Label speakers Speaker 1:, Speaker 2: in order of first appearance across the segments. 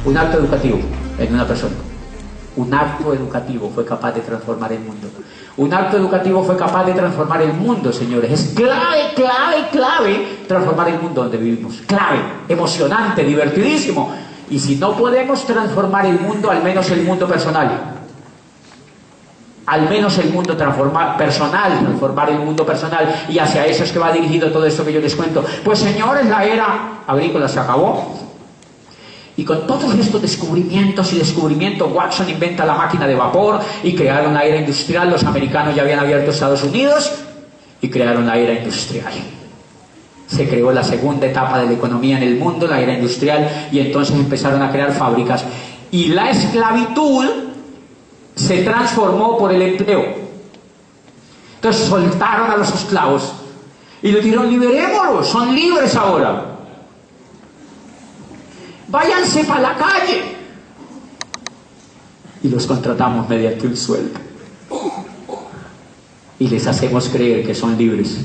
Speaker 1: Un acto educativo en una persona. Un acto educativo fue capaz de transformar el mundo. Un acto educativo fue capaz de transformar el mundo, señores. Es clave, clave, clave transformar el mundo donde vivimos. Clave, emocionante, divertidísimo. Y si no podemos transformar el mundo, al menos el mundo personal. Al menos el mundo personal, transformar el mundo personal. Y hacia eso es que va dirigido todo esto que yo les cuento. Pues señores, la era agrícola se acabó. Y con todos estos descubrimientos, Watson inventa la máquina de vapor y crearon la era industrial. Los americanos ya habían abierto Estados Unidos y crearon la era industrial. Se creó la segunda etapa de la economía en el mundo, la era industrial, y entonces empezaron a crear fábricas. Y la esclavitud se transformó por el empleo. Entonces soltaron a los esclavos y les dijeron: liberémoslos, son libres ahora. Váyanse para la calle. Y los contratamos mediante un sueldo. Y les hacemos creer que son libres.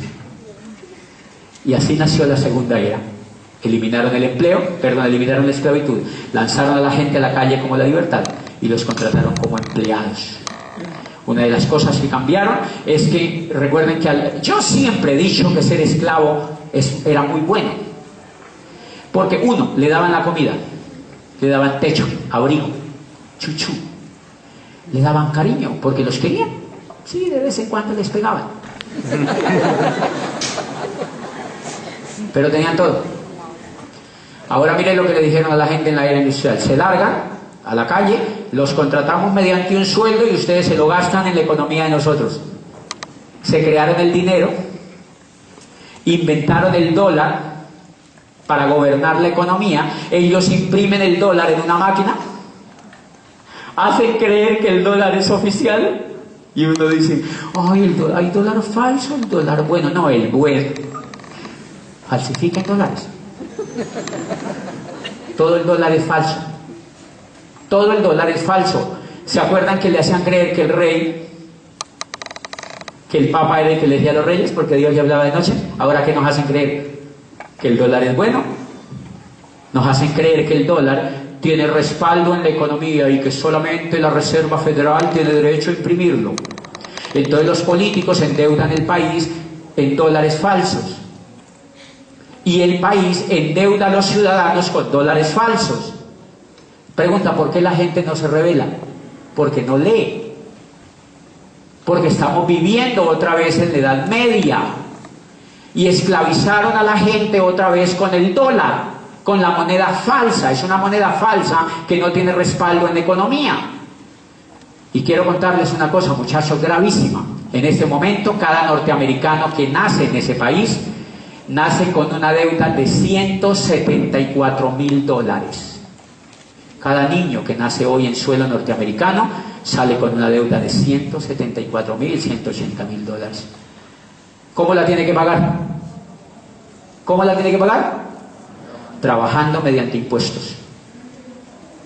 Speaker 1: Y así nació la segunda era. Eliminaron eliminaron la esclavitud. Lanzaron a la gente a la calle como la libertad. Y los contrataron como empleados. Una de las cosas que cambiaron es que, recuerden que yo siempre he dicho que ser esclavo era muy bueno. Porque uno, le daban la comida, le daban techo, abrigo, chuchú, le daban cariño, porque los querían. Sí, de vez en cuando les pegaban. Pero tenían todo. Ahora miren lo que le dijeron a la gente en la era industrial: se largan a la calle, los contratamos mediante un sueldo y ustedes se lo gastan en la economía de nosotros. Se crearon el dinero, inventaron el dólar para gobernar la economía. Ellos imprimen el dólar en una máquina, hacen creer que el dólar es oficial, y uno dice: ay, hay dólar falso, el dólar bueno. No, el bueno. Falsifican dólares. Todo el dólar es falso. Todo el dólar es falso. ¿Se acuerdan que le hacían creer que el rey, que el papa era el que le decía a los reyes porque Dios ya hablaba de noche? Ahora, ¿qué nos hacen creer? Que el dólar es bueno. Nos hacen creer que el dólar tiene respaldo en la economía y que solamente la Reserva Federal tiene derecho a imprimirlo. Entonces los políticos endeudan el país en dólares falsos. Y el país endeuda a los ciudadanos con dólares falsos. Pregunta: ¿por qué la gente no se rebela? Porque no lee. Porque estamos viviendo otra vez en la Edad Media. Y esclavizaron a la gente otra vez con el dólar, con la moneda falsa. Es una moneda falsa que no tiene respaldo en la economía. Y quiero contarles una cosa, muchachos, gravísima. En este momento, cada norteamericano que nace en ese país, nace con una deuda de $174.000. Cada niño que nace hoy en suelo norteamericano sale con una deuda de $174.000, $180.000. ¿Cómo la tiene que pagar? ¿Cómo la tiene que pagar? Trabajando mediante impuestos.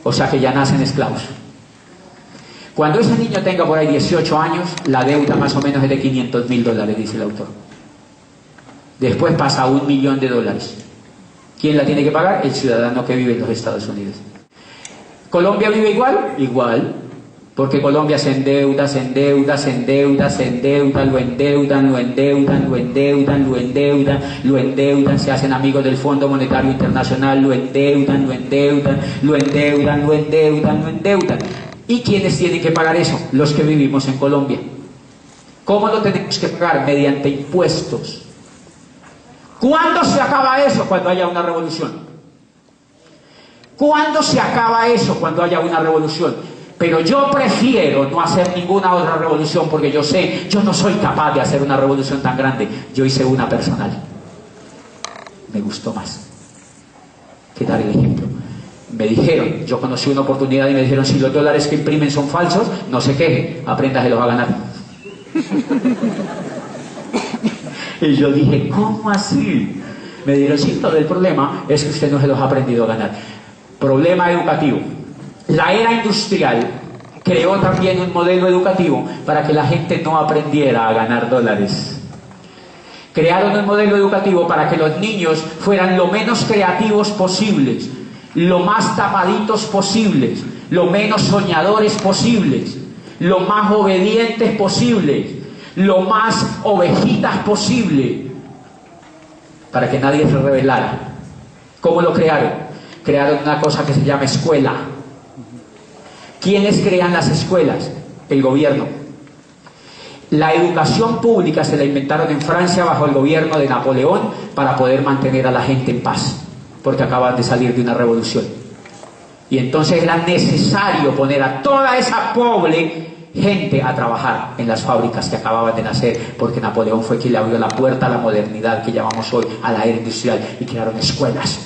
Speaker 1: O sea que ya nacen esclavos. Cuando ese niño tenga por ahí 18 años, la deuda más o menos es de $500.000, dice el autor. Después pasa a $1.000.000. ¿Quién la tiene que pagar? El ciudadano que vive en los Estados Unidos. ¿Colombia vive igual? Igual. Porque Colombia se endeuda, lo endeudan, se hacen amigos del Fondo Monetario Internacional, lo endeudan. ¿Y quiénes tienen que pagar eso? Los que vivimos en Colombia. ¿Cómo lo tenemos que pagar? Mediante impuestos. ¿Cuándo se acaba eso? Cuando haya una revolución. ¿Cuándo se acaba eso? Cuando haya una revolución. Pero yo prefiero no hacer ninguna otra revolución, porque yo sé, yo no soy capaz de hacer una revolución tan grande. Yo hice una personal. Me gustó más que dar el ejemplo. Me dijeron, yo conocí una oportunidad y me dijeron: si los dólares que imprimen son falsos, no se queje, apréndaselos a ganar. Y yo dije: ¿cómo así? Me dijeron: sí, todo el problema es que usted no se los ha aprendido a ganar. Problema educativo. La era industrial creó también un modelo educativo para que la gente no aprendiera a ganar dólares. Crearon un modelo educativo para que los niños fueran lo menos creativos posibles. lo más tapaditos posibles, lo menos soñadores posibles, lo más obedientes posibles, lo más ovejitas posible, para que nadie se rebelara. ¿Cómo lo crearon? Crearon una cosa que se llama escuela. ¿Quiénes crean las escuelas? El gobierno. La educación pública se la inventaron en Francia bajo el gobierno de Napoleón para poder mantener a la gente en paz, porque acaban de salir de una revolución. Y entonces era necesario poner a toda esa pobre gente a trabajar en las fábricas que acababan de nacer, porque Napoleón fue quien le abrió la puerta a la modernidad que llamamos hoy, a la era industrial, y crearon escuelas.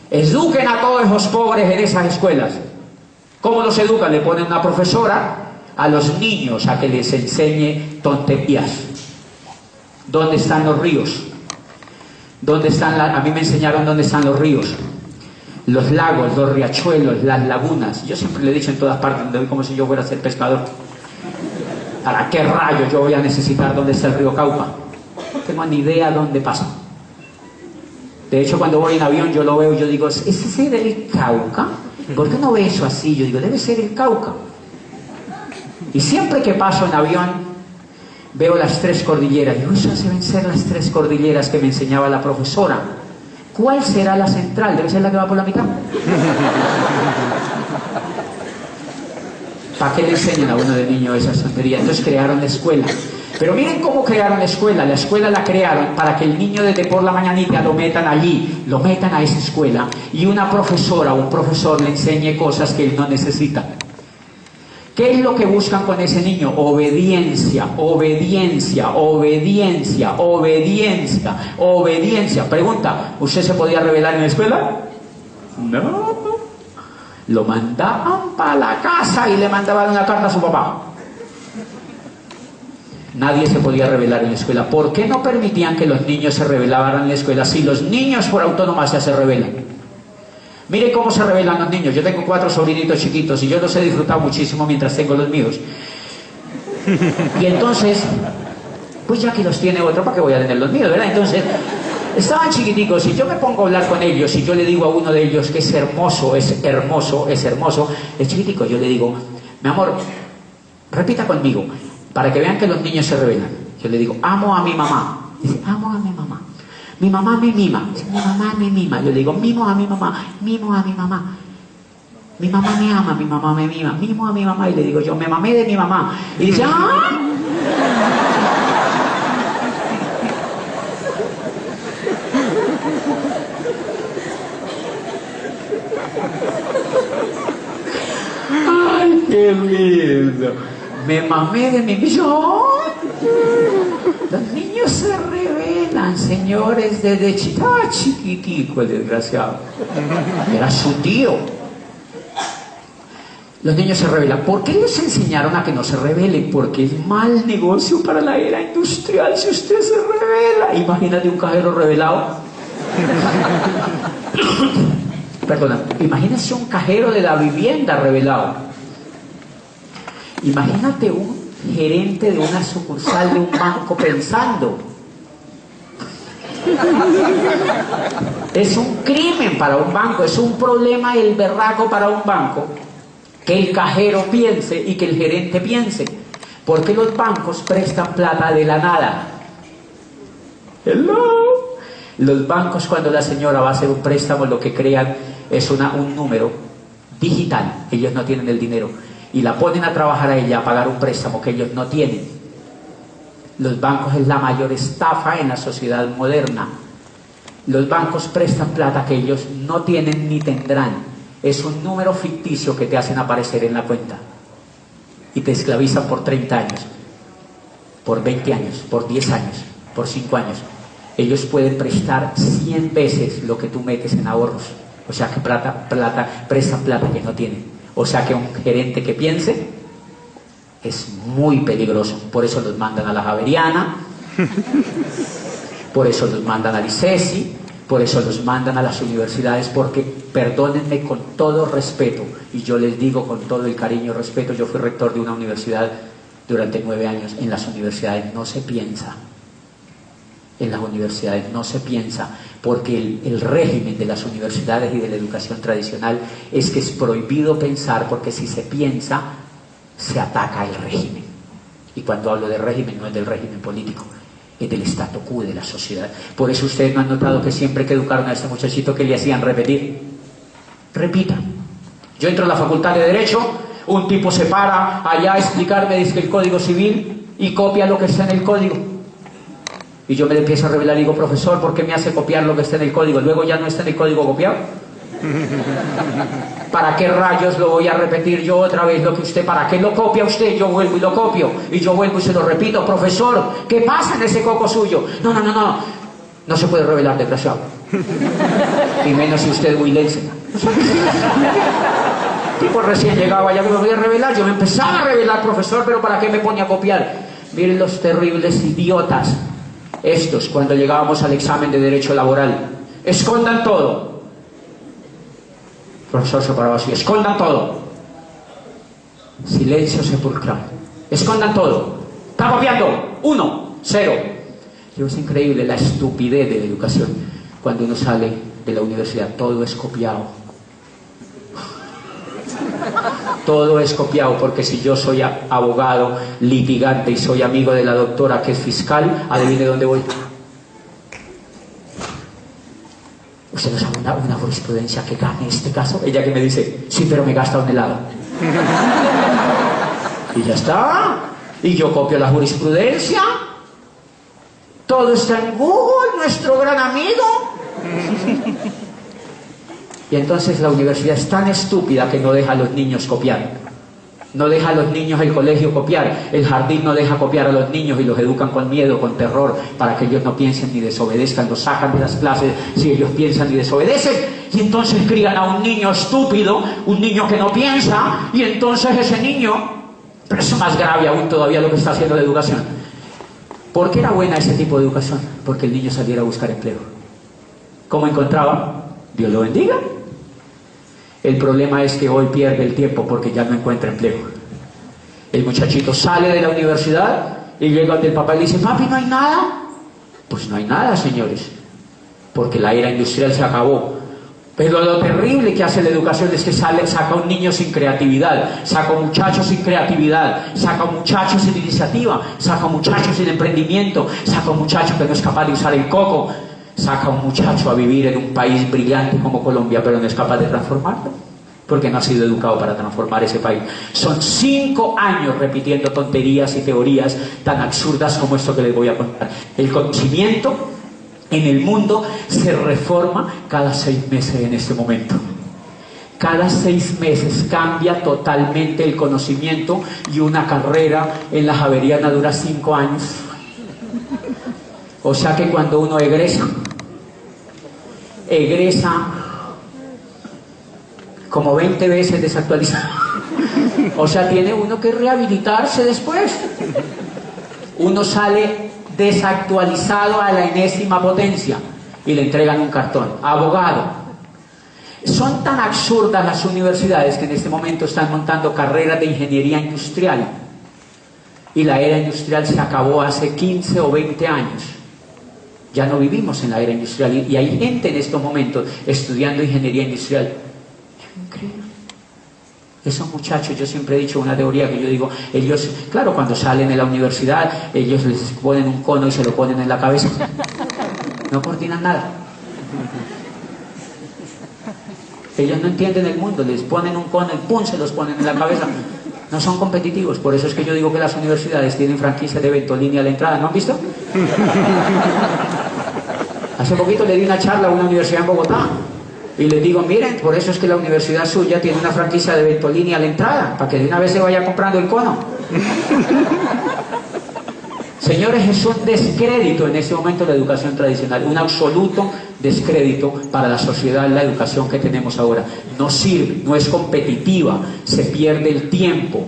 Speaker 1: Eduquen a todos esos pobres en esas escuelas. ¿Cómo los educan? Le ponen una profesora a los niños a que les enseñe tonterías. ¿Dónde están los ríos? ¿Dónde están a mí me enseñaron dónde están los ríos, los lagos, los riachuelos, las lagunas. Yo siempre le he dicho en todas partes donde voy, como si yo fuera a ser pescador. ¿Para qué rayos yo voy a necesitar dónde está el río Cauca? No tengo ni idea dónde pasa. De hecho, cuando voy en avión yo lo veo y yo digo, ¿ese es el Cauca? ¿Por qué no ve eso así? Yo digo, debe ser el Cauca. Y siempre que paso en avión veo las 3 cordilleras. Digo, esas deben ser las 3 cordilleras que me enseñaba la profesora. ¿Cuál será la central? Debe ser la que va por la mitad. ¿Para qué le enseñan a uno de niño esa tontería? Entonces crearon la escuela. Pero miren cómo crearon la escuela. La escuela la crearon para que el niño desde por la mañanita lo metan allí, lo metan a esa escuela, y una profesora o un profesor le enseñe cosas que él no necesita. ¿Qué es lo que buscan con ese niño? Obediencia, obediencia, obediencia, obediencia, obediencia. Pregunta, ¿usted se podía rebelar en la escuela? No. Lo mandaban para la casa y le mandaban una carta a su papá. Nadie se podía rebelar en la escuela. ¿Por qué no permitían que los niños se rebelaran en la escuela? Si los niños por autonomía se rebelan. Mire cómo se rebelan los niños. Yo tengo 4 sobrinitos chiquitos y yo los he disfrutado muchísimo mientras tengo los míos. Y entonces, pues ya que los tiene otro, ¿para qué voy a tener los míos, verdad? Entonces, estaban chiquiticos y yo me pongo a hablar con ellos y yo le digo a uno de ellos que es hermoso, es hermoso, es hermoso, es chiquitico. Yo le digo, mi amor, repita conmigo, para que vean que los niños se rebelan. Yo le digo, amo a mi mamá. Dice, amo a mi mamá. Mi mamá me mima. Dice, mi mamá me mima. Yo le digo, mimo a mi mamá, mimo a mi mamá. Mi mamá me ama, mi mamá me mima, mimo a mi mamá. Y le digo yo, me mamé de mi mamá. Y dice, ¡ah! ¡Ay, qué lindo! Me mamé de mi mamá. Los niños se rebelan, señores, desde chiquitico, el desgraciado. Era su tío. Los niños se rebelan. ¿Por qué les enseñaron a que no se rebelen? Porque es mal negocio para la era industrial si usted se revela. Imagínate un cajero rebelado. Perdona, imagínese un cajero de la vivienda rebelado. Imagínate un gerente de una sucursal de un banco pensando. Es un crimen para un banco, es un problema el berraco para un banco que el cajero piense y que el gerente piense, porque los bancos prestan plata de la nada. Hello. Los bancos, cuando la señora va a hacer un préstamo, lo que crean es un número digital. Ellos no tienen el dinero y la ponen a trabajar a ella a pagar un préstamo que ellos no tienen. Los bancos es la mayor estafa en la sociedad moderna. Los bancos prestan plata que ellos no tienen ni tendrán. Es un número ficticio que te hacen aparecer en la cuenta y te esclavizan por 30 años, por 20 años, por 10 años, por 5 años. Ellos pueden prestar 100 veces lo que tú metes en ahorros. O sea que prestan plata que no tienen. O sea que un gerente que piense es muy peligroso. Por eso los mandan a la Javeriana, por eso los mandan al ICESI, por eso los mandan a las universidades, porque, perdónenme con todo respeto, y yo les digo con todo el cariño y respeto, yo fui rector de una universidad durante 9 años. En las universidades no se piensa. en las universidades no se piensa, porque el régimen de las universidades y de la educación tradicional es que es prohibido pensar, porque si se piensa, se ataca el régimen. Y cuando hablo de régimen, no es del régimen político, es del statu quo de la sociedad. Por eso ustedes no han notado que siempre que educaron a este muchachito, que le hacían repetir. Repita. Yo entro a la facultad de Derecho, un tipo se para allá a explicarme, dice el Código Civil, y copia lo que está en el código. Y yo me le empiezo a revelar y digo, profesor, ¿por qué me hace copiar lo que está en el código? Luego ya no está en el código copiado. ¿Para qué rayos lo voy a repetir yo otra vez lo que usted? ¿Para qué lo copia usted? Yo vuelvo y lo copio. Y yo vuelvo y se lo repito. Profesor, ¿qué pasa en ese coco suyo? No. No se puede revelar, desgraciado. Y menos si usted es huilense. Tipo recién llegaba, ya que me voy a revelar. Yo me empezaba a revelar, profesor, pero ¿para qué me pone a copiar? Miren los terribles idiotas. Estos, cuando llegábamos al examen de Derecho Laboral, escondan todo. El profesor se paraba así, escondan todo. Silencio sepulcral. Escondan todo. Está copiando. 1, 0. Es increíble la estupidez de la educación. Cuando uno sale de la universidad, todo es copiado. Todo es copiado, porque si yo soy abogado, litigante y soy amigo de la doctora que es fiscal, adivine dónde voy. Usted no sabe una jurisprudencia que gane este caso. Ella que me dice, sí, pero me gasta un helado. Y ya está. Y yo copio la jurisprudencia. Todo está en Google, nuestro gran amigo. Y entonces la universidad es tan estúpida que no deja a los niños copiar. No deja a los niños el colegio copiar. El jardín no deja copiar a los niños y los educan con miedo, con terror, para que ellos no piensen ni desobedezcan. Los sacan de las clases si ellos piensan y desobedecen. Y entonces crían a un niño estúpido, un niño que no piensa, y entonces ese niño, pero eso es más grave aún todavía lo que está haciendo la educación. ¿Por qué era buena ese tipo de educación? Porque el niño saliera a buscar empleo. ¿Cómo encontraba? Dios lo bendiga. El problema es que hoy pierde el tiempo porque ya no encuentra empleo. El muchachito sale de la universidad y llega donde el papá y le dice, papi, ¿no hay nada? Pues no hay nada, señores, porque la era industrial se acabó. Pero lo terrible que hace la educación es que saca un niño sin creatividad, saca un muchacho sin creatividad, saca un muchacho sin iniciativa, saca un muchacho sin emprendimiento, saca un muchacho que no es capaz de usar el coco, saca un muchacho a vivir en un país brillante como Colombia, pero no es capaz de transformarlo, porque no ha sido educado para transformar ese país. Son 5 años repitiendo tonterías y teorías tan absurdas como esto que les voy a contar. El conocimiento en el mundo se reforma cada 6 meses en este momento. Cada 6 meses cambia totalmente el conocimiento, y una carrera en la Javeriana dura 5 años. O sea que cuando uno egresa como 20 veces desactualizado. O sea, tiene uno que rehabilitarse después. Uno sale desactualizado a la enésima potencia y le entregan un cartón. Abogado. Son tan absurdas las universidades que en este momento están montando carreras de ingeniería industrial. Y la era industrial se acabó hace 15 o 20 años. Ya no vivimos en la era industrial, y hay gente en estos momentos estudiando ingeniería industrial. Increíble. Esos muchachos, yo siempre he dicho una teoría que yo digo, ellos, claro, cuando salen de la universidad, ellos les ponen un cono y se lo ponen en la cabeza. No coordinan nada. Ellos no entienden el mundo, les ponen un cono y ¡pum!, se los ponen en la cabeza. No son competitivos. Por eso es que yo digo que las universidades tienen franquicia de Ventolini a la entrada. ¿No han visto? Hace poquito le di una charla a una universidad en Bogotá y les digo, miren, por eso es que la universidad suya tiene una franquicia de Ventolini a la entrada, para que de una vez se vaya comprando el cono. Señores, es un descrédito en este momento la educación tradicional, un absoluto descrédito para la sociedad, la educación que tenemos ahora. No sirve, no es competitiva, se pierde el tiempo.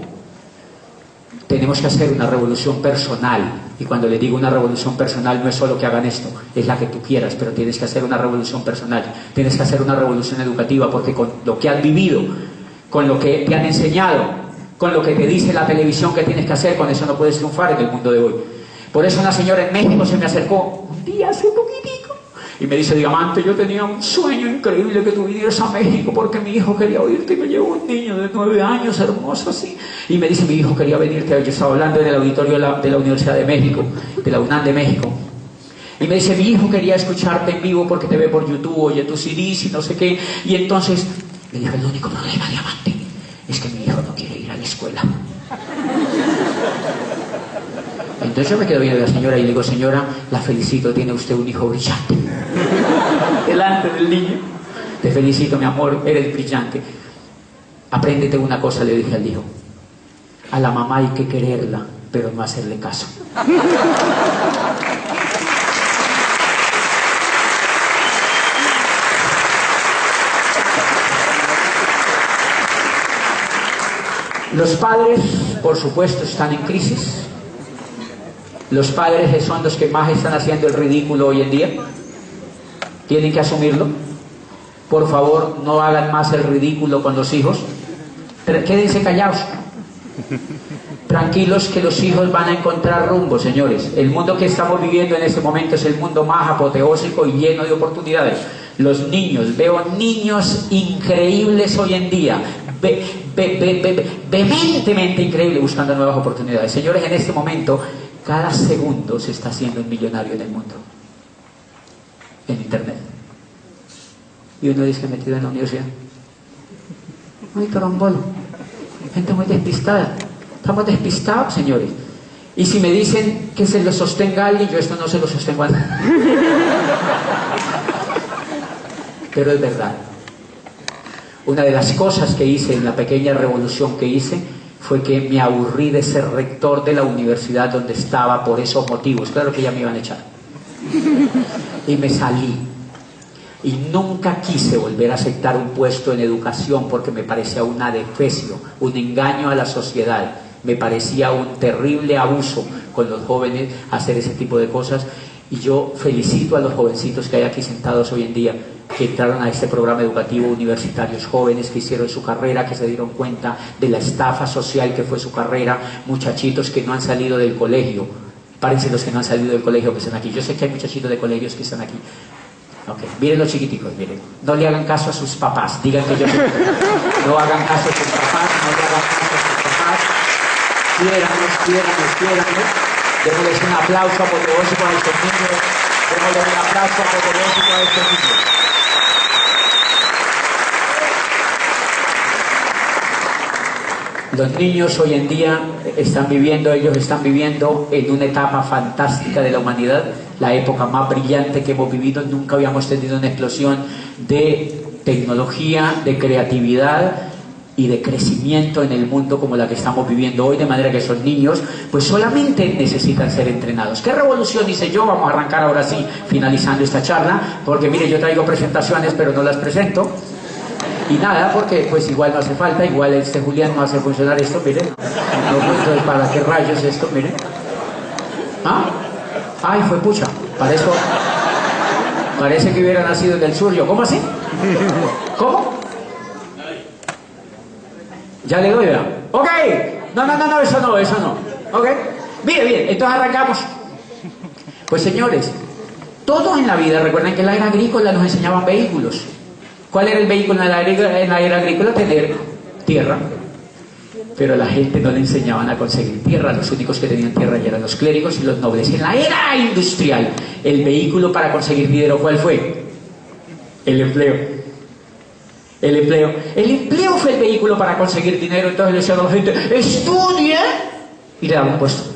Speaker 1: Tenemos que hacer una revolución personal, y cuando les digo una revolución personal no es solo que hagan esto, es la que tú quieras, pero tienes que hacer una revolución personal, tienes que hacer una revolución educativa, porque con lo que has vivido, con lo que te han enseñado, con lo que te dice la televisión que tienes que hacer, con eso no puedes triunfar en el mundo de hoy. Por eso una señora en México se me acercó un día hace poquitico y me dice: Diamante, yo tenía un sueño increíble que tú vinieras a México porque mi hijo quería oírte. Me llevó un niño de 9 años, hermoso así, y me dice: mi hijo quería venirte. Yo estaba hablando en el auditorio de la Universidad de México, de la UNAM de México, y me dice: mi hijo quería escucharte en vivo porque te ve por YouTube, oye tus CDs y no sé qué. Y entonces le dije: el único problema, Diamante, es que mi hijo no quiere ir a la escuela. Entonces yo me quedo viendo a la señora y le digo: señora, la felicito, tiene usted un hijo brillante. Delante del niño: te felicito, mi amor, eres brillante. Apréndete una cosa, le dije al hijo: a la mamá hay que quererla, pero no hacerle caso. Los padres, por supuesto, están en crisis. Los padres son los que más están haciendo el ridículo hoy en día. Tienen que asumirlo. Por favor, no hagan más el ridículo con los hijos. Quédense callados. Tranquilos, que los hijos van a encontrar rumbo, señores. El mundo que estamos viviendo en este momento es el mundo más apoteósico y lleno de oportunidades. Los niños, veo niños increíbles hoy en día, vehementemente increíbles, buscando nuevas oportunidades. Señores, en este momento, cada segundo se está haciendo un millonario en el mundo, en internet. Y uno dice: metido en la universidad. Muy carombolo, gente muy despistada. Estamos despistados, señores. Y si me dicen que se lo sostenga a alguien, yo esto no se lo sostengo a nadie. Pero es verdad. Una de las cosas que hice en la pequeña revolución que hice fue que me aburrí de ser rector de la universidad donde estaba por esos motivos. Claro que ya me iban a echar. Y me salí. Y nunca quise volver a aceptar un puesto en educación porque me parecía un adefesio, un engaño a la sociedad. Me parecía un terrible abuso con los jóvenes hacer ese tipo de cosas. Y yo felicito a los jovencitos que hay aquí sentados hoy en día, que entraron a este programa educativo, universitarios jóvenes que hicieron su carrera, que se dieron cuenta de la estafa social que fue su carrera, muchachitos que no han salido del colegio. Párense los que no han salido del colegio que están aquí. Yo sé que hay muchachitos de colegios que están aquí. Okay. Miren los chiquiticos, miren. No le hagan caso a sus papás. Digan que yo soy... No hagan caso a sus papás, no le hagan caso a sus papás. Quiéranlos. Démosles un aplauso apoteósico a estos niños. Démosles un aplauso apoteósico a estos niños. Los niños hoy en día están viviendo en una etapa fantástica de la humanidad, la época más brillante que hemos vivido. Nunca habíamos tenido una explosión de tecnología, de creatividad y de crecimiento en el mundo como la que estamos viviendo hoy, de manera que esos niños pues solamente necesitan ser entrenados. ¿Qué revolución hice yo? Vamos a arrancar ahora sí, finalizando esta charla, porque mire, yo traigo presentaciones pero no las presento. Y nada, porque pues igual no hace falta, igual este Julián no hace funcionar esto, miren. No, pues, entonces, ¿para qué rayos esto? Miren. ¿Ah? Ay, fue pucha. Parece que hubiera nacido en el sur yo. ¿Cómo así? ¿Cómo? Ya le doy, ¿verdad? Ok. No, eso no. Ok. Mire, bien, entonces arrancamos. Pues señores, todo en la vida, recuerden que en la era agrícola nos enseñaban vehículos. ¿Cuál era el vehículo en la era agrícola? Tener tierra. Pero a la gente no le enseñaban a conseguir tierra. Los únicos que tenían tierra ya eran los clérigos y los nobles. En la era industrial, el vehículo para conseguir dinero, ¿cuál fue? El empleo. El empleo fue el vehículo para conseguir dinero. Entonces le decían a la gente: estudie, y le daban un puesto.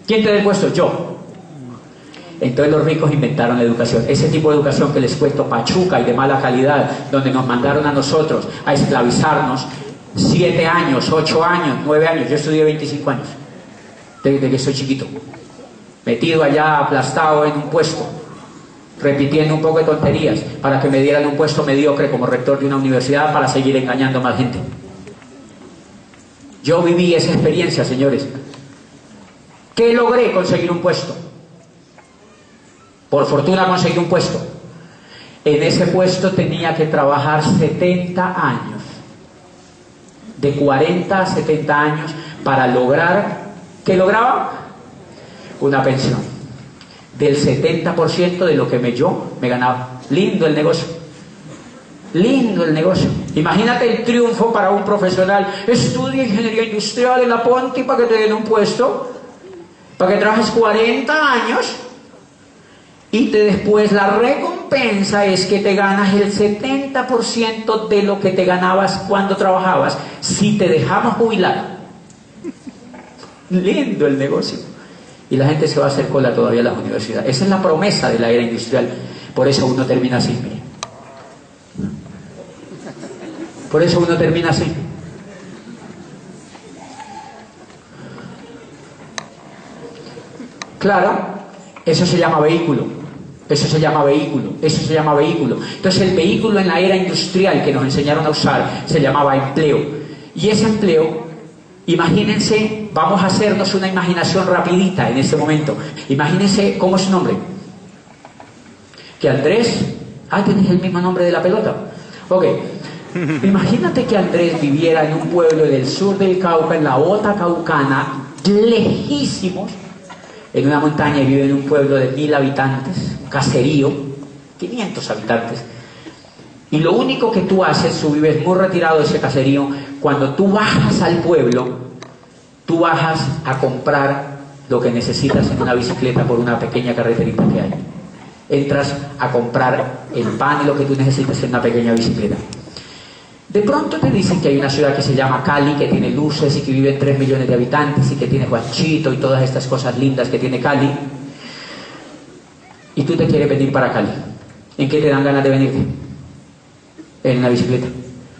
Speaker 1: ¿Quién te da el puesto? Yo. Entonces los ricos inventaron la educación, ese tipo de educación que les cuento, pachuca y de mala calidad, donde nos mandaron a nosotros a esclavizarnos 7 años, 8 años, 9 años. Yo estudié 25 años, desde que soy chiquito, metido allá, aplastado en un puesto, repitiendo un poco de tonterías para que me dieran un puesto mediocre como rector de una universidad para seguir engañando a más gente. Yo viví esa experiencia, señores. ¿Qué logré? Conseguir un puesto. Por fortuna conseguí un puesto. En ese puesto tenía que trabajar 70 años. De 40 a 70 años para lograr... ¿Qué lograba? una pensión del 70% de lo que yo me ganaba. Lindo el negocio. Lindo el negocio. Imagínate el triunfo para un profesional. Estudia ingeniería industrial en la Ponti para que te den un puesto, para que trabajes 40 años y después la recompensa es que te ganas el 70% de lo que te ganabas cuando trabajabas si te dejamos jubilar. Lindo el negocio. Y la gente se va a hacer cola todavía a las universidades. Esa es la promesa de la era industrial. Por eso uno termina así. Por eso uno termina así. Claro, eso se llama vehículo. Eso se llama vehículo. Eso se llama vehículo. Entonces el vehículo en la era industrial que nos enseñaron a usar se llamaba empleo. Y ese empleo, imagínense, vamos a hacernos una imaginación rapidita en este momento. Imagínense, ¿cómo es su nombre? Que Andrés, tienes el mismo nombre de la pelota. Ok. Imagínate que Andrés viviera en un pueblo del sur del Cauca, en la Bota Caucana, lejísimos, en una montaña, y vive en un pueblo de 1000 habitantes, un caserío, 500 habitantes. Y lo único que tú haces, tú vives muy retirado de ese caserío, cuando tú bajas al pueblo, tú bajas a comprar lo que necesitas en una bicicleta por una pequeña carreterita que hay. Entras a comprar el pan y lo que tú necesitas en una pequeña bicicleta. De pronto te dicen que hay una ciudad que se llama Cali, que tiene luces y que viven 3 millones de habitantes y que tiene Juanchito y todas estas cosas lindas que tiene Cali. Y tú te quieres venir para Cali. ¿En qué te dan ganas de venirte? En una bicicleta.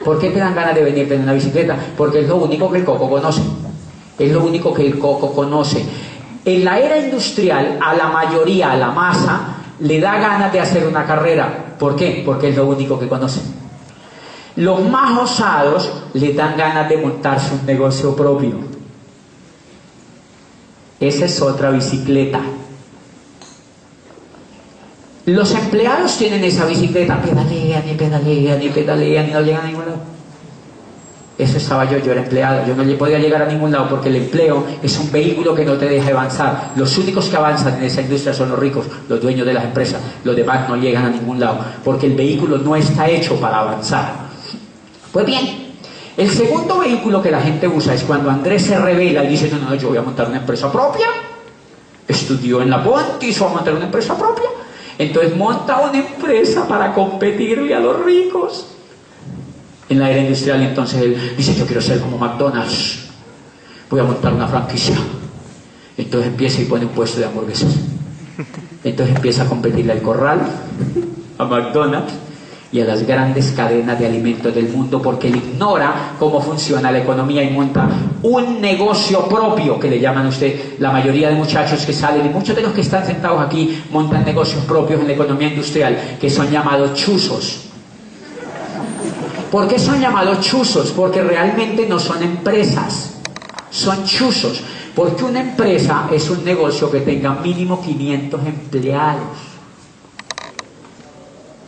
Speaker 1: ¿Por qué te dan ganas de venirte en una bicicleta? Porque es lo único que el coco conoce. Es lo único que el coco conoce. En la era industrial, a la mayoría, a la masa, le da ganas de hacer una carrera. ¿Por qué? Porque es lo único que conoce. Los más osados le dan ganas de montarse un negocio propio. Esa es otra bicicleta. Los empleados tienen esa bicicleta, pedalean y pedalean y pedalean y no llegan a ningún lado. Eso estaba yo era empleado, yo no le podía llegar a ningún lado porque el empleo es un vehículo que no te deja avanzar. Los únicos que avanzan en esa industria son los ricos, los dueños de las empresas. Los demás no llegan a ningún lado porque el vehículo no está hecho para avanzar. Pues bien, el segundo vehículo que la gente usa es cuando Andrés se revela y dice, no, yo voy a montar una empresa propia. Estudió en la Ponti, va a montar una empresa propia. Entonces monta una empresa para competirle a los ricos. En la era industrial, entonces él dice, yo quiero ser como McDonald's, voy a montar una franquicia. Entonces empieza y pone un puesto de hamburguesas. Entonces empieza a competirle al Corral, a McDonald's y a las grandes cadenas de alimentos del mundo, porque él ignora cómo funciona la economía y monta un negocio propio, que le llaman usted. La mayoría de muchachos que salen, y muchos de los que están sentados aquí, montan negocios propios en la economía industrial, que son llamados chuzos. ¿Por qué son llamados chuzos? Porque realmente no son empresas, son chuzos. Porque una empresa es un negocio que tenga mínimo 500 empleados.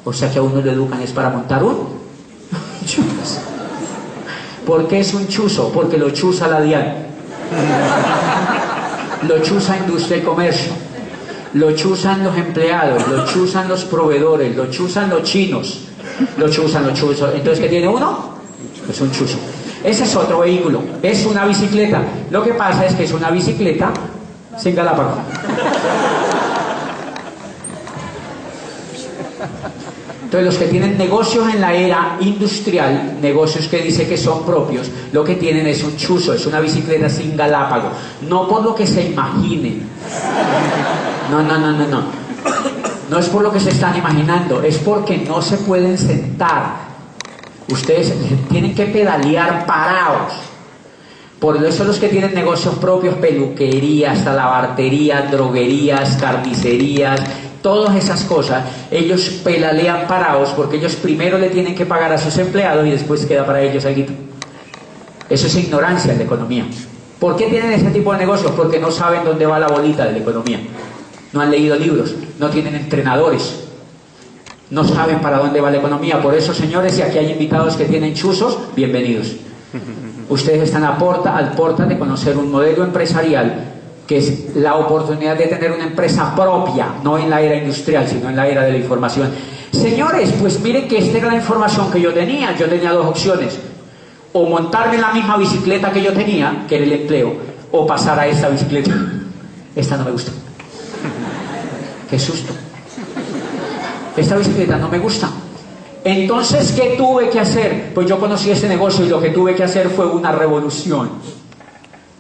Speaker 1: O sea que a uno lo educan es para montar un chuzo. ¿Por qué es un chuzo? Porque lo chuza la DIAN, lo chuza Industria y Comercio, lo chuzan los empleados, lo chuzan los proveedores, lo chuzan los chinos, lo chuzan. Entonces, ¿qué tiene uno? Es un chuzo. Ese es otro vehículo, es una bicicleta. Lo que pasa es que es una bicicleta sin galápago. Entonces, los que tienen negocios en la era industrial, negocios que dice que son propios, lo que tienen es un chuzo, es una bicicleta sin galápago. No por lo que se imaginen. No. No es por lo que se están imaginando, es porque no se pueden sentar. Ustedes tienen que pedalear parados. Por eso los que tienen negocios propios, peluquerías, talabarterías, droguerías, carnicerías, todas esas cosas, ellos pedalean parados porque ellos primero le tienen que pagar a sus empleados y después queda para ellos algo. Eso es ignorancia en la economía. ¿Por qué tienen ese tipo de negocios? Porque no saben dónde va la bolita de la economía. No han leído libros, no tienen entrenadores, no saben para dónde va la economía. Por eso, señores, si aquí hay invitados que tienen chuzos, bienvenidos. Ustedes están al porta de conocer un modelo empresarial que es la oportunidad de tener una empresa propia, no en la era industrial, sino en la era de la información. Señores, pues miren que esta era la información que yo tenía. Yo tenía dos opciones: o montarme en la misma bicicleta que yo tenía, que era el empleo, o pasar a esta bicicleta. Esta no me gusta. Qué susto. Esta bicicleta no me gusta. Entonces, ¿qué tuve que hacer? Pues yo conocí este negocio y lo que tuve que hacer fue una revolución.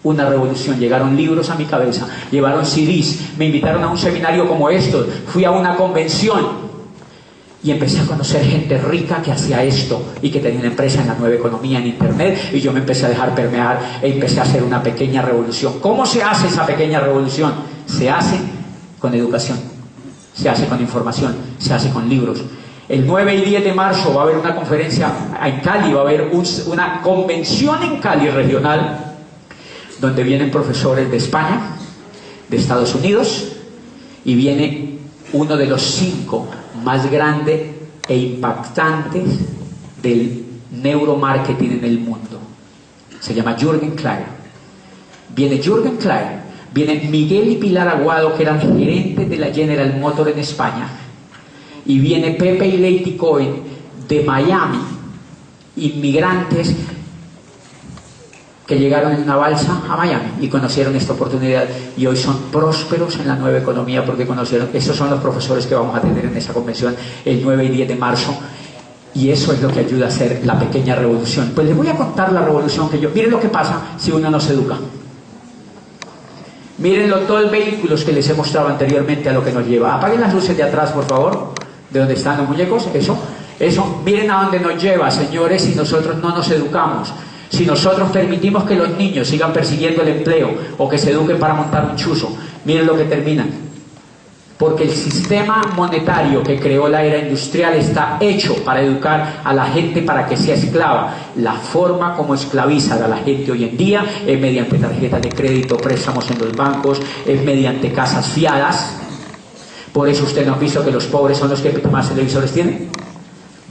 Speaker 1: Una revolución. Llegaron libros a mi cabeza, llevaron CDs, me invitaron a un seminario como estos, fui a una convención y empecé a conocer gente rica que hacía esto y que tenía una empresa en la nueva economía, en internet, y yo me empecé a dejar permear e empecé a hacer una pequeña revolución. ¿Cómo se hace esa pequeña revolución? Se hace con educación, se hace con información, se hace con libros. El 9 y 10 de marzo va a haber una conferencia en Cali, va a haber una convención en Cali regional, donde vienen profesores de España, de Estados Unidos, y viene uno de los 5 más grandes e impactantes del neuromarketing en el mundo. Se llama Jürgen Klein. Viene Jürgen Klein, viene Miguel y Pilar Aguado, que eran gerentes de la General Motors en España, y viene Pepe y Lady Cohen de Miami, inmigrantes que llegaron en una balsa a Miami y conocieron esta oportunidad y hoy son prósperos en la nueva economía porque conocieron. Esos son los profesores que vamos a tener en esa convención el 9 y 10 de marzo, y eso es lo que ayuda a hacer la pequeña revolución. Pues les voy a contar la revolución que yo... Miren lo que pasa si uno no se educa. Miren todos los vehículos que les he mostrado anteriormente a lo que nos lleva. Apaguen las luces de atrás, por favor, de donde están los muñecos. Eso, miren a dónde nos lleva, señores, si nosotros no nos educamos. Si nosotros permitimos que los niños sigan persiguiendo el empleo o que se eduquen para montar un chuzo, miren lo que terminan. Porque el sistema monetario que creó la era industrial está hecho para educar a la gente para que sea esclava. La forma como esclavizan a la gente hoy en día es mediante tarjetas de crédito, préstamos en los bancos, es mediante casas fiadas. Por eso usted no ha visto que los pobres son los que más televisores tienen.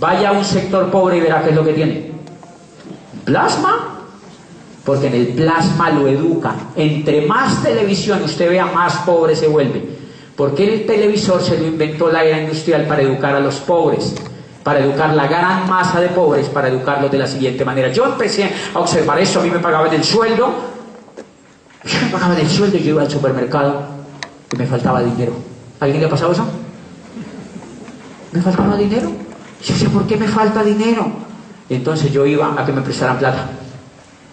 Speaker 1: Vaya a un sector pobre y verá qué es lo que tiene. Plasma, porque en el plasma lo educan. Entre más televisión usted vea, más pobre se vuelve, porque el televisor se lo inventó la era industrial para educar a los pobres, para educar la gran masa de pobres, para educarlos de la siguiente manera. Yo empecé a observar eso. A mí me pagaban el sueldo, y yo iba al supermercado y me faltaba dinero. ¿A alguien le ha pasado eso? ¿Me faltaba dinero? Yo sé por qué me falta dinero. Entonces yo iba a que me prestaran plata.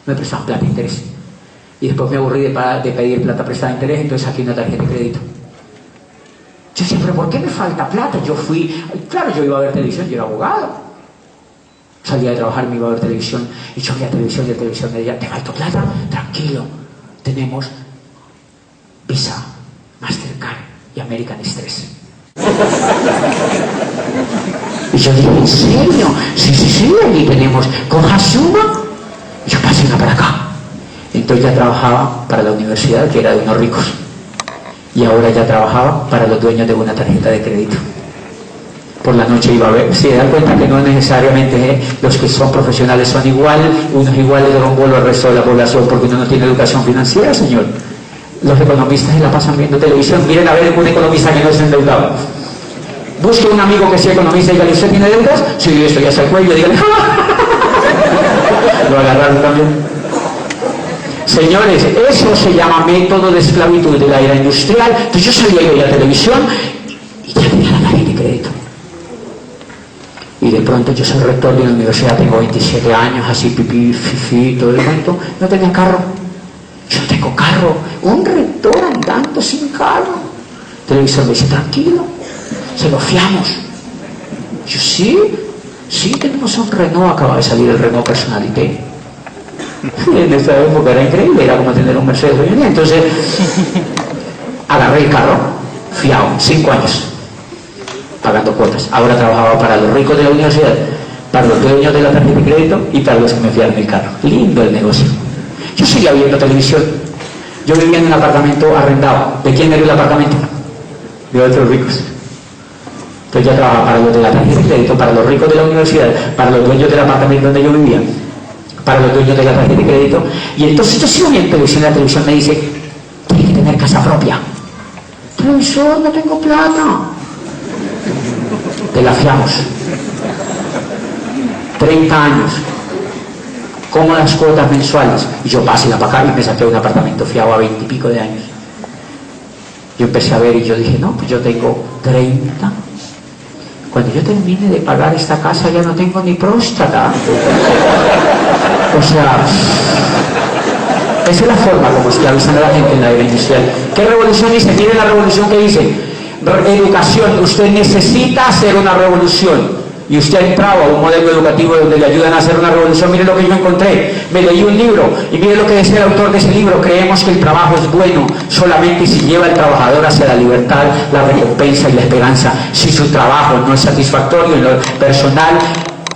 Speaker 1: Me prestaban plata de interés. Y después me aburrí de pedir plata prestada de interés, entonces saqué una tarjeta de crédito. Yo decía, ¿pero por qué me falta plata? Yo iba a ver televisión, yo era abogado. Salía de trabajar, me iba a ver televisión, y yo veía televisión, y la televisión me decía, ¿te faltó plata? Tranquilo, tenemos Visa, Mastercard y American Express. Y yo dije, ¿en serio? Sí, aquí tenemos con Hasuma. Y yo pasé para acá. Entonces ya trabajaba para la universidad, que era de unos ricos, y ahora ya trabajaba para los dueños de una tarjeta de crédito. Por la noche iba a ver, se dan cuenta que no necesariamente los que son profesionales son unos iguales de rombolo al resto de la población, porque uno no tiene educación financiera, señor. Los economistas se la pasan viendo televisión. Miren a ver un economista que no es endeudado. Busque un amigo que sea economista y dígale, ¿usted tiene deudas? Sí, esto ya está el cuello, dígale. Lo agarraron también. Señores, eso se llama método de esclavitud de la era industrial. Entonces yo salía y veía televisión y ya tenía la tarjeta de crédito. Y de pronto yo soy rector de una universidad, tengo 27 años, así pipí, fifi, todo el cuento. No tenía carro. Yo no tengo carro. Un rector andando sin carro. El televisor me dice, tranquilo, se lo fiamos. Yo, sí, tenemos un Renault, acaba de salir el Renault Personalité. En esta época era increíble, era como tener un Mercedes hoy en día. Entonces, agarré el carro, fiado, 5 años, pagando cuotas. Ahora trabajaba para los ricos de la universidad, para los dueños de la tarjeta de crédito y para los que me fiaron el carro. Lindo el negocio. Yo seguía viendo televisión. Yo vivía en un apartamento arrendado. ¿De quién era el apartamento? De otros ricos. Entonces yo trabajaba para los de la tarjeta de crédito, para los ricos de la universidad, para los dueños del apartamento donde yo vivía, para los dueños de la tarjeta de crédito. Y entonces yo sigo viendo televisión, la televisión me dice, tiene que tener casa propia. Profesor, no tengo plata. Te la fiamos. 30 años. Como las cuotas mensuales. Y yo pásela para acá y me saqué un apartamento fiado a 20 y pico de años. Yo empecé a ver y yo dije, no, pues yo tengo 30. Cuando yo termine de pagar esta casa ya no tengo ni próstata. O sea, esa es la forma como esclavizan a la gente en la era industrial. ¿Qué revolución dice? Mire la revolución que dice. Educación. Usted necesita hacer una revolución. Y usted ha entrado a un modelo educativo donde le ayudan a hacer una revolución. Mire lo que yo encontré. Me leí un libro y mire lo que decía el autor de ese libro. Creemos que el trabajo es bueno solamente si lleva al trabajador hacia la libertad, la recompensa y la esperanza. Si su trabajo no es satisfactorio en lo personal,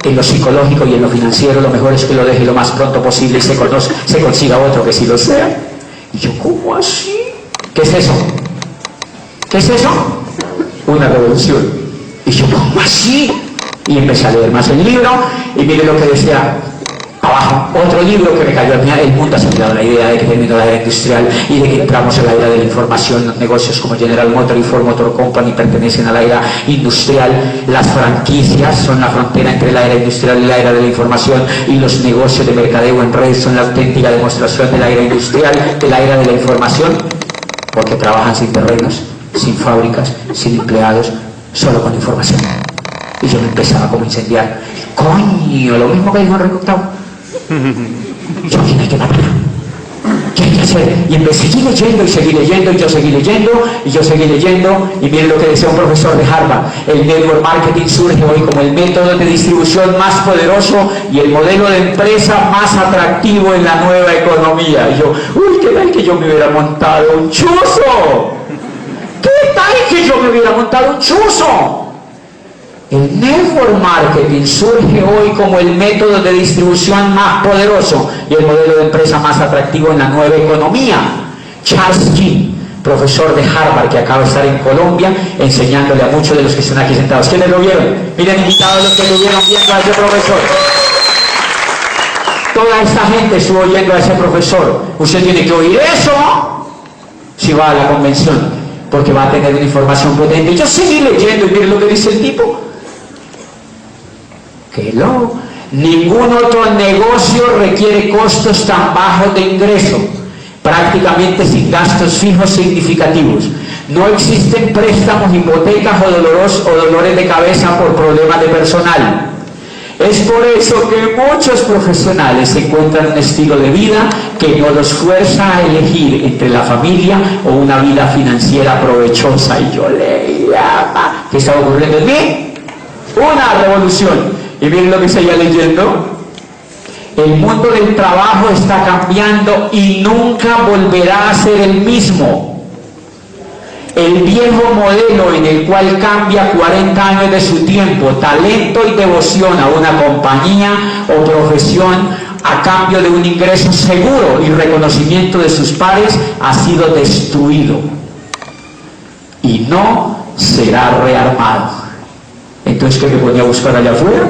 Speaker 1: en lo psicológico y en lo financiero, lo mejor es que lo deje lo más pronto posible y se consiga otro que sí lo sea. Y yo, ¿cómo así? ¿Qué es eso? ¿Qué es eso? Una revolución. Y yo, ¿cómo así? Y empecé a leer más el libro y mire lo que decía abajo, otro libro que me cayó al final. El mundo ha sacado la idea de que terminó la era industrial y de que entramos en la era de la información. Los negocios como General Motors y Ford Motor Company pertenecen a la era industrial. Las franquicias son la frontera entre la era industrial y la era de la información, y los negocios de mercadeo en redes son la auténtica demostración de la era industrial, de la era de la información, porque trabajan sin terrenos, sin fábricas, sin empleados, solo con información. Y yo me empezaba como a incendiar. Coño, lo mismo que dijo Enrique Octavo. Yo, ¿quién hay que matar? ¿Qué hay que hacer? Y empecé a seguir leyendo y seguí leyendo, y yo seguí leyendo, y yo seguí leyendo, y miren lo que decía un profesor de Harvard. El network marketing surge hoy como el método de distribución más poderoso y el modelo de empresa más atractivo en la nueva economía. Y yo, uy, ¿qué tal que yo me hubiera montado un chuzo? ¿Qué tal que yo me hubiera montado un chuzo? El network marketing surge hoy como el método de distribución más poderoso y el modelo de empresa más atractivo en la nueva economía. Charles King, profesor de Harvard, que acaba de estar en Colombia enseñándole a muchos de los que están aquí sentados. ¿Quiénes lo vieron? Miren, invitados los que lo vieron viendo a ese profesor. Toda esta gente estuvo oyendo a ese profesor. Usted tiene que oír eso si va a la convención, porque va a tener una información potente. Yo seguí leyendo y miren lo que dice el tipo. Que no, ningún otro negocio requiere costos tan bajos de ingreso, prácticamente sin gastos fijos significativos. No existen préstamos, hipotecas o dolores de cabeza por problemas de personal. Es por eso que muchos profesionales encuentran un estilo de vida que no los fuerza a elegir entre la familia o una vida financiera provechosa. Y yo leía, ¿qué estaba ocurriendo en mí? Una revolución. Y miren lo que seguía leyendo. El mundo del trabajo está cambiando y nunca volverá a ser el mismo. El viejo modelo en el cual cambia 40 años de su tiempo, talento y devoción a una compañía o profesión a cambio de un ingreso seguro y reconocimiento de sus pares, ha sido destruido y no será rearmado. Entonces, ¿qué me ponía a buscar allá afuera?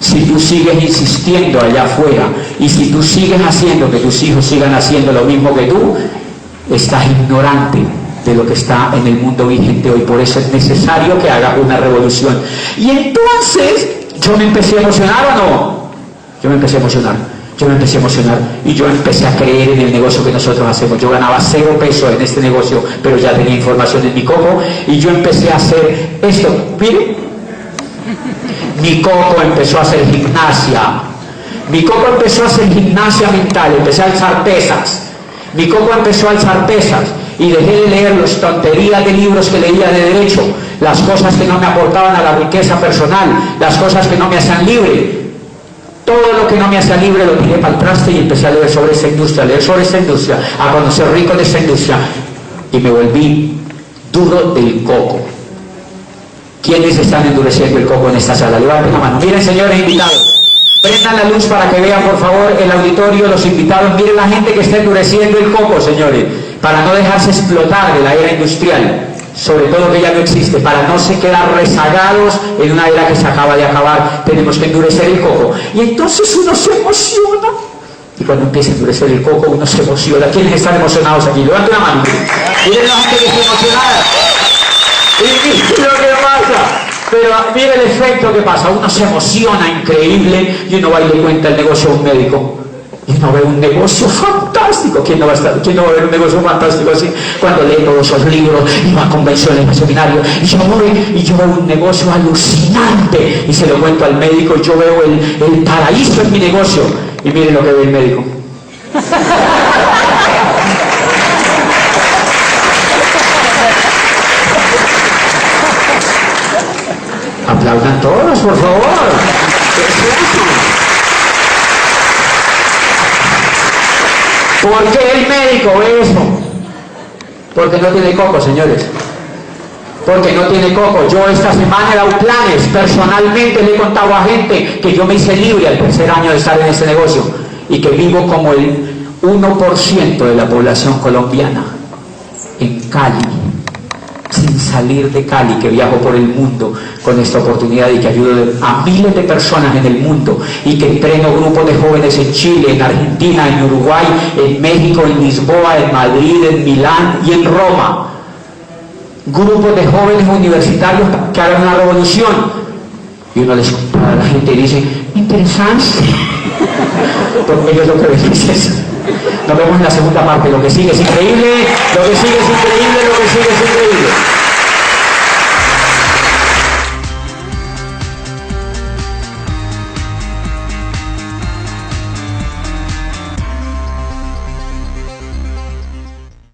Speaker 1: Si tú sigues insistiendo allá afuera y si tú sigues haciendo que tus hijos sigan haciendo lo mismo que tú, estás ignorante de lo que está en el mundo vigente hoy. Por eso es necesario que haga una revolución. Y entonces, ¿yo me empecé a emocionar o no? Yo me empecé a emocionar y yo empecé a creer en el negocio que nosotros hacemos. Yo ganaba 0 pesos en este negocio, pero ya tenía información en mi coco y yo empecé a hacer esto. Miren, mi coco empezó a hacer gimnasia. Mi coco empezó a hacer gimnasia mental, empecé a alzar pesas. Mi coco empezó a alzar pesas y dejé de leer las tonterías de libros que leía de derecho, las cosas que no me aportaban a la riqueza personal, las cosas que no me hacían libre. Todo lo que no me hacía libre lo tiré para el traste y empecé a leer sobre esta industria, a conocer ricos de esta industria y me volví duro del coco. ¿Quiénes están endureciendo el coco en esta sala? Levanten la mano. Miren, señores invitados, prendan la luz para que vean, por favor, el auditorio, los invitados. Miren la gente que está endureciendo el coco, señores, para no dejarse explotar de la era industrial, sobre todo que ya no existe, para no se quedar rezagados en una era que se acaba de acabar. Tenemos que endurecer el coco. Y entonces uno se emociona Y cuando empieza a endurecer el coco, uno se emociona. ¿Quiénes están emocionados aquí? Levanten la mano. Miren la gente que está emocionada. Y miren lo que pasa. Pero mire el efecto que pasa. Uno se emociona increíble y uno va y le cuenta el negocio a un médico. Y uno ve un negocio fantástico. ¿Quién no va a ver un negocio fantástico así? Cuando lee todos esos libros y va a convenciones, a seminarios. Y yo veo un negocio alucinante. Y se lo cuento al médico y yo veo el paraíso en mi negocio. Y mire lo que ve el médico. Aplaudan todos, por favor. ¿Qué es eso? ¿Por qué el médico ve eso? Porque no tiene coco, señores. Porque no tiene coco. Yo esta semana he dado planes. Personalmente le he contado a gente que yo me hice libre al tercer año de estar en este negocio y que vivo como el 1% de la población colombiana en Cali, sin salir de Cali, que viajo por el mundo con esta oportunidad y que ayudo a miles de personas en el mundo y que entreno grupos de jóvenes en Chile, en Argentina, en Uruguay, en México, en Lisboa, en Madrid, en Milán y en Roma. Grupos de jóvenes universitarios que hagan una revolución. Y uno les compara a la gente y dice, interesante. Porque ellos lo que ven es eso. Nos vemos en la segunda parte. Lo que sigue es increíble, lo que sigue es increíble, lo que sigue es increíble.